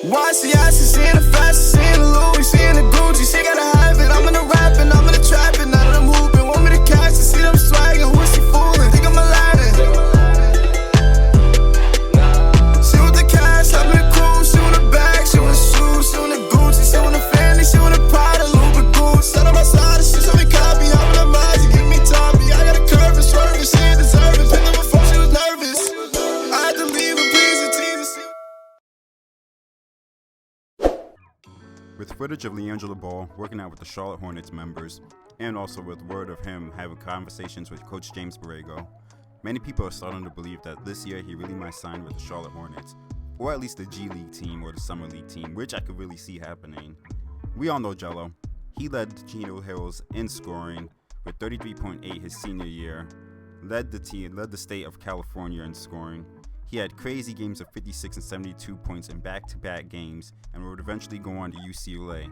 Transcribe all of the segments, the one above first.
Why see I seeing the fashion, seeing the Louis, seeing the Gucci. She gotta have it. I'm in the rapping, I'm in the trapping. None of them hooping. Want me to catch it, see them swagging. Who is she fooling? Think I'm Aladdin. She want the cash, I'm in the crew. She want the bag, she want the shoes, she want the Gucci, she want the Fendi, she want the Prada, Louis Vuitton. Set on my side, she saw me copy. I'm in the mind, she give me toppy. I got a curve and swerving, she ain't deserving. Picked up my phone, she was nervous. I had to leave a piece of teasing. With footage of LiAngelo Ball working out with the Charlotte Hornets members, and also with word of him having conversations with Coach James Borrego, many people are starting to believe that this year he really might sign with the Charlotte Hornets, or at least the G League team or the Summer League team, which I could really see happening. We all know Gelo. He led Chino Hills in scoring with 33.8 his senior year, led the state of California in scoring. He had crazy games of 56 and 72 points in back-to-back games and would eventually go on to UCLA.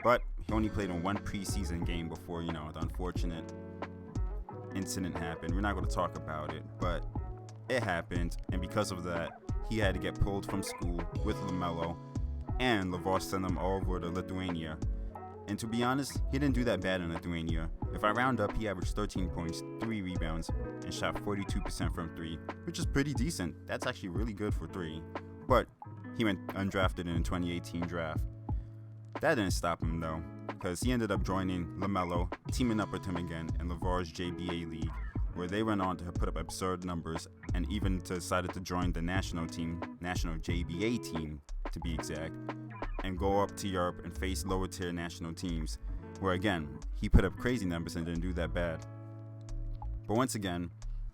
But he only played in one preseason game before, the unfortunate incident happened. We're not going to talk about it, but it happened, and because of that, he had to get pulled from school with Lamelo, and LaVar sent him all over to Lithuania. And to be honest, he didn't do that bad in Lithuania. If I round up, he averaged 13 points, 3 rebounds, and shot 42% from 3, which is pretty decent. That's actually really good for 3. But he went undrafted in the 2018 draft. That didn't stop him though, because he ended up joining Lamelo, teaming up with him again in LaVar's JBA league, where they went on to put up absurd numbers and even decided to join the national JBA team to be exact, and go up to Europe and face lower tier national teams, where again, he put up crazy numbers and didn't do that bad. But once again,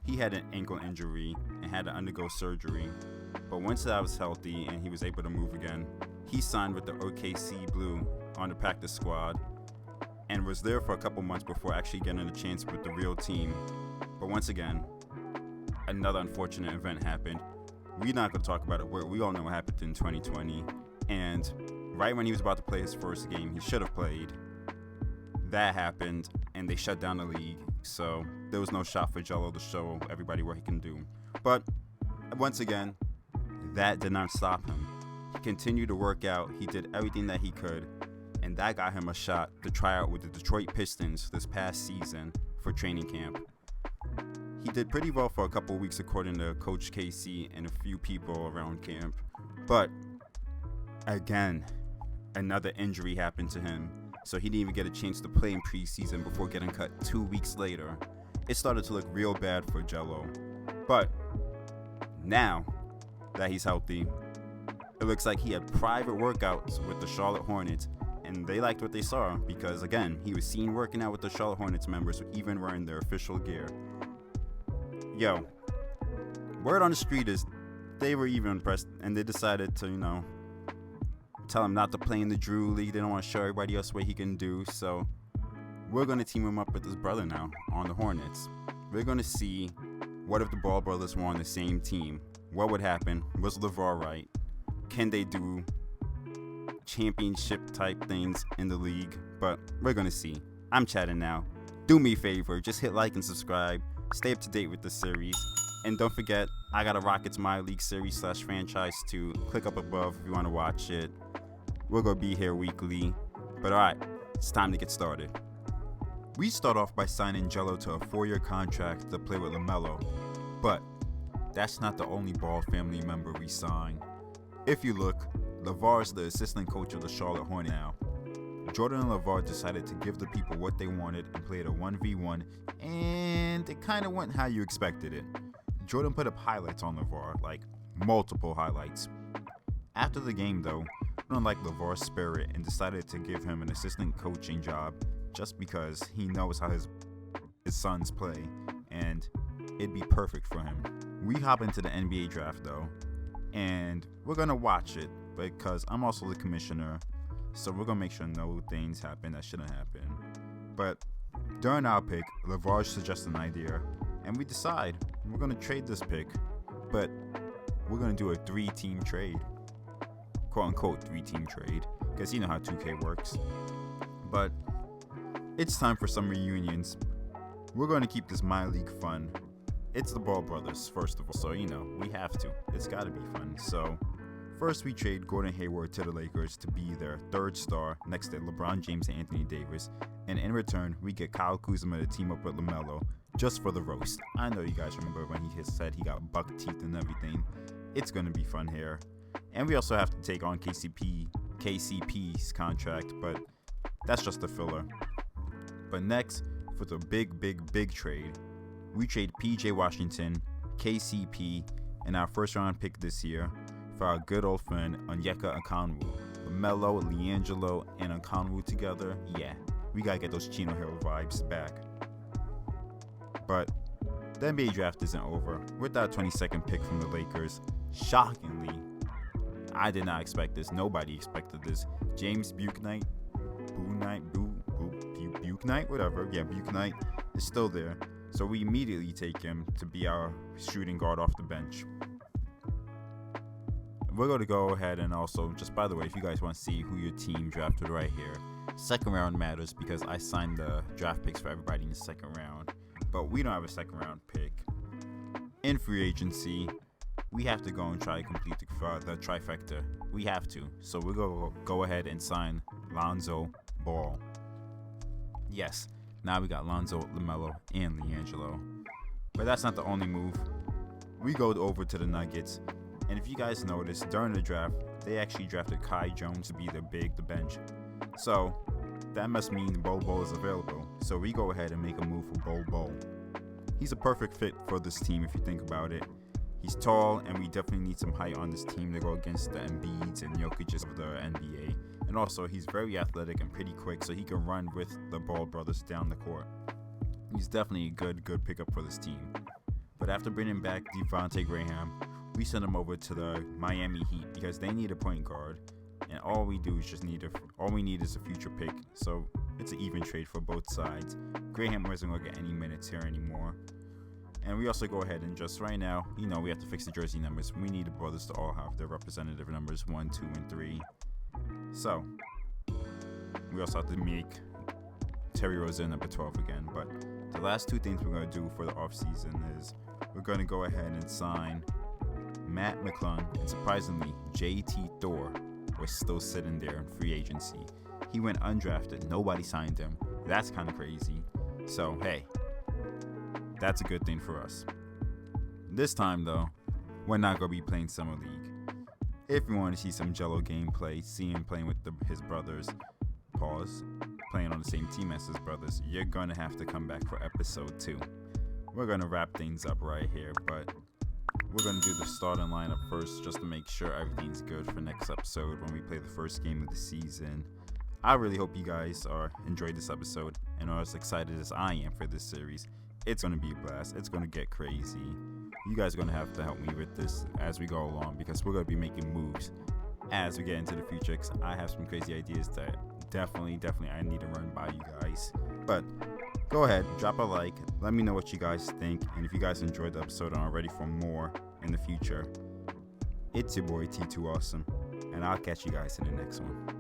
he had an ankle injury and had to undergo surgery. But once that was healthy and he was able to move again, he signed with the OKC Blue on the practice squad and was there for a couple months before actually getting a chance with the real team. But once again, another unfortunate event happened. We're not going to talk about it. We all know what happened in 2020. And right when he was about to play his first game, he should have played. That happened, and they shut down the league. So there was no shot for Gelo to show everybody what he can do. But once again, that did not stop him. He continued to work out. He did everything that he could. And that got him a shot to try out with the Detroit Pistons this past season for training camp. He did pretty well for a couple of weeks according to Coach Casey and a few people around camp. But again, another injury happened to him, so he didn't even get a chance to play in preseason before getting cut 2 weeks later. It started to look real bad for Gelo. But now that he's healthy, it looks like he had private workouts with the Charlotte Hornets, and they liked what they saw because, again, he was seen working out with the Charlotte Hornets members even wearing their official gear. Yo, word on the street is they were even impressed, and they decided to, tell him not to play in the Drew League. They don't want to show everybody else what he can do, so we're going to team him up with his brother now on the Hornets. We're going to see what if the Ball brothers were on the same team. What would happen? Was LaVar right? Can they do championship type things in the league? But we're going to see. I'm chatting now. Do me a favor, just hit like and subscribe. Stay up to date with the series. And don't forget, I got a Rockets My League series /franchise too. Click up above if you want to watch it. We're going to be here weekly. But alright, it's time to get started. We start off by signing Gelo to a 4-year contract to play with Lamelo. But that's not the only Ball family member we signed. If you look, LaVar is the assistant coach of the Charlotte Hornets now. Jordan and LaVar decided to give the people what they wanted and played a 1v1, and it kind of went how you expected it. Jordan put up highlights on LaVar, like multiple highlights. After the game though, Jordan liked LaVar's spirit and decided to give him an assistant coaching job just because he knows how his sons play and it'd be perfect for him. We hop into the NBA draft though, and we're gonna watch it because I'm also the commissioner, so we're gonna make sure no things happen that shouldn't happen. But during our pick, LaVar suggests an idea, and we decide we're gonna trade this pick, but we're gonna do a 3-team trade, quote unquote 3-team trade, because you know how 2K works. But it's time for some reunions. We're gonna keep this My League fun. It's the Ball brothers, first of all, so we have to. It's gotta be fun. So First, we trade Gordon Hayward to the Lakers to be their third star next to LeBron James and Anthony Davis. And in return, we get Kyle Kuzma to team up with Lamelo just for the roast. I know you guys remember when he said he got buck teeth and everything. It's going to be fun here. And we also have to take on KCP's contract, but that's just a filler. But next, for the big trade, we trade PJ Washington, KCP, and our first round pick this year for our good old friend Onyeka Okongwu. Lamelo, LiAngelo, and Okongwu together, yeah, we gotta get those Chino Hill vibes back. But the NBA draft isn't over. With that 22nd pick from the Lakers, shockingly, I did not expect this. Nobody expected this. James Buchanan, whatever. Yeah, Buchanan is still there. So we immediately take him to be our shooting guard off the bench. We're going to go ahead and also, just by the way, if you guys want to see who your team drafted right here, second round matters because I signed the draft picks for everybody in the second round. But we don't have a second round pick. In free agency, we have to go and try to complete the trifecta. We have to. So we're going to go ahead and sign LiAngelo Ball. Yes, now we got Lonzo, Lamelo, and LiAngelo. But that's not the only move. We go over to the Nuggets. And if you guys noticed, during the draft, they actually drafted Kai Jones to be the bench. So that must mean Bol is available. So we go ahead and make a move for Bol. He's a perfect fit for this team if you think about it. He's tall, and we definitely need some height on this team to go against the Embiids and Jokic's of the NBA. And also, he's very athletic and pretty quick, so he can run with the Ball brothers down the court. He's definitely a good pickup for this team. But after bringing back Devontae Graham, we send him over to the Miami Heat because they need a point guard, and all we need is a future pick. So it's an even trade for both sides. Graham isn't going to get any minutes here anymore. And we also go ahead and just right now, we have to fix the jersey numbers. We need the brothers to all have their representative numbers 1, 2, and 3. So we also have to make Terry Rozier number 12 again. But the last two things we're going to do for the offseason is we're going to go ahead and sign Matt McClung, and surprisingly, JT Thor was still sitting there in free agency. He went undrafted. Nobody signed him. That's kind of crazy. So, hey, that's a good thing for us. This time, though, we're not going to be playing Summer League. If you want to see some Gelo gameplay, see him playing with his brothers, playing on the same team as his brothers, you're going to have to come back for episode 2. We're going to wrap things up right here, but we're going to do the starting lineup first just to make sure everything's good for next episode when we play the first game of the season. I really hope you guys enjoyed this episode and are as excited as I am for this series. It's going to be a blast. It's going to get crazy. You guys are going to have to help me with this as we go along because we're going to be making moves as we get into the future. Cause I have some crazy ideas that definitely I need to run by you guys. But go ahead, drop a like, let me know what you guys think, and if you guys enjoyed the episode and are ready for more in the future. It's your boy T2 Awesome, and I'll catch you guys in the next one.